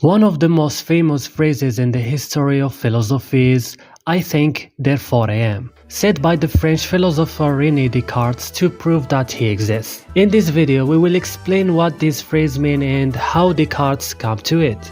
One of the most famous phrases in the history of philosophy is "I think, therefore I am", said by the French philosopher René Descartes to prove that he exists. In this video, we will explain what this phrase means and how Descartes came to it.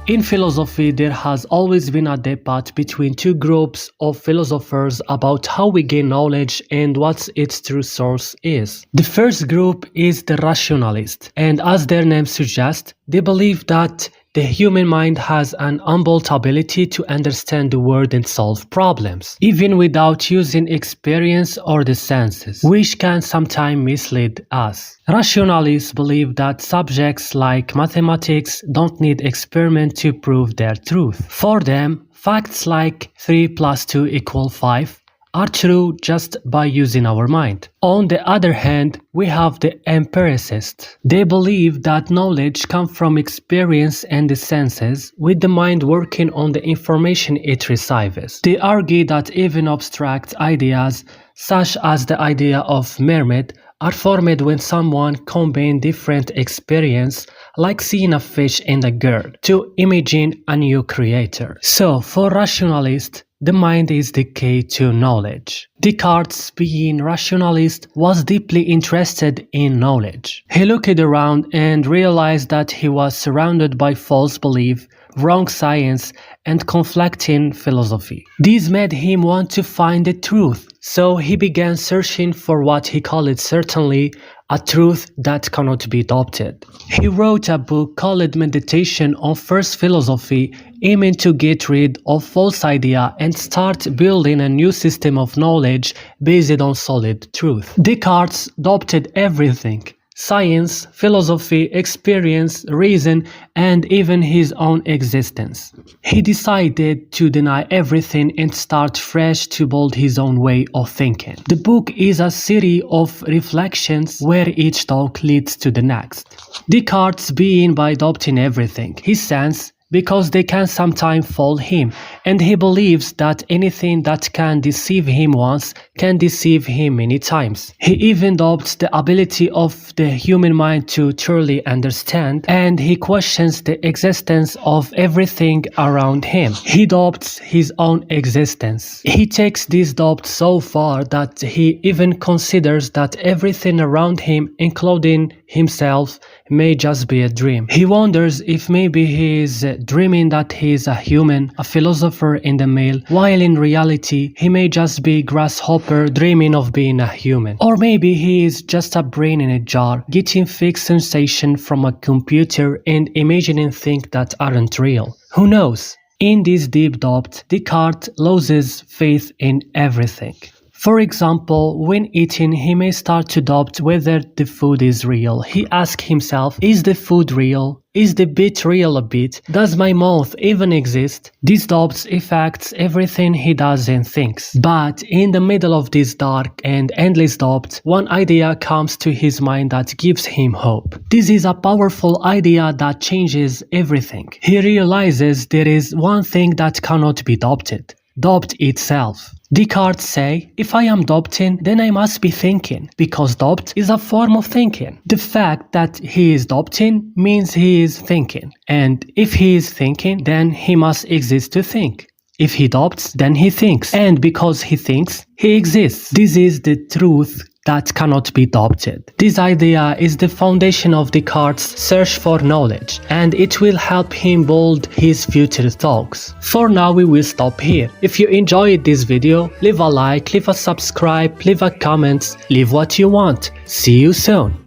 In philosophy, there has always been a debate between two groups of philosophers about how we gain knowledge and what its true source is. The first group is the rationalist, and as their name suggests, they believe that the human mind has an unbounded ability to understand the world and solve problems, even without using experience or the senses, which can sometimes mislead us. Rationalists believe that subjects like mathematics don't need experiment to prove their truth. For them, facts like 3 + 2 = 5 are true just by using our mind. On the other hand, we have the empiricists. They believe that knowledge comes from experience and the senses, with the mind working on the information it receives. They argue that even abstract ideas, such as the idea of mermaid, are formed when someone combines different experience, like seeing a fish in a girl, to imagine a new creator. So, for rationalists, the mind is the key to knowledge. Descartes, being rationalist, was deeply interested in knowledge. He looked around and realized that he was surrounded by false belief, wrong science, and conflicting philosophy. These made him want to find the truth, so he began searching for what he called certainly a truth that cannot be doubted. He wrote a book called Meditation on First Philosophy, aiming to get rid of false idea and start building a new system of knowledge based on solid truth. Descartes doubted everything: science, philosophy, experience, reason, and even his own existence. He decided to deny everything and start fresh to build his own way of thinking. The book is a series of reflections where each talk leads to the next. Descartes began by doubting everything, his sense, because they can sometimes fool him, and he believes that anything that can deceive him once can deceive him many times. He even doubts the ability of the human mind to truly understand, and he questions the existence of everything around him. He doubts his own existence. He takes this doubt so far that he even considers that everything around him, including himself, may just be a dream. He wonders if maybe he is dreaming that he is a human, a philosopher in the mail, while in reality he may just be a grasshopper dreaming of being a human. Or maybe he is just a brain in a jar, getting fake sensation from a computer and imagining things that aren't real. Who knows? In this deep doubt, Descartes loses faith in everything. For example, when eating, he may start to doubt whether the food is real. He asks himself, is the food real? Is the bit real a bit? Does my mouth even exist? These doubts affects everything he does and thinks. But in the middle of this dark and endless doubt, one idea comes to his mind that gives him hope. This is a powerful idea that changes everything. He realizes there is one thing that cannot be doubted: doubt itself. Descartes say, if I am doubting, then I must be thinking, because doubt is a form of thinking. The fact that he is doubting means he is thinking, and if he is thinking, then he must exist to think. If he doubts, then he thinks, and because he thinks, he exists. This is the truth that cannot be doubted. This idea is the foundation of Descartes' search for knowledge, and it will help him build his future thoughts. For now, we will stop here. If you enjoyed this video, leave a like, leave a subscribe, leave a comment, leave what you want. See you soon.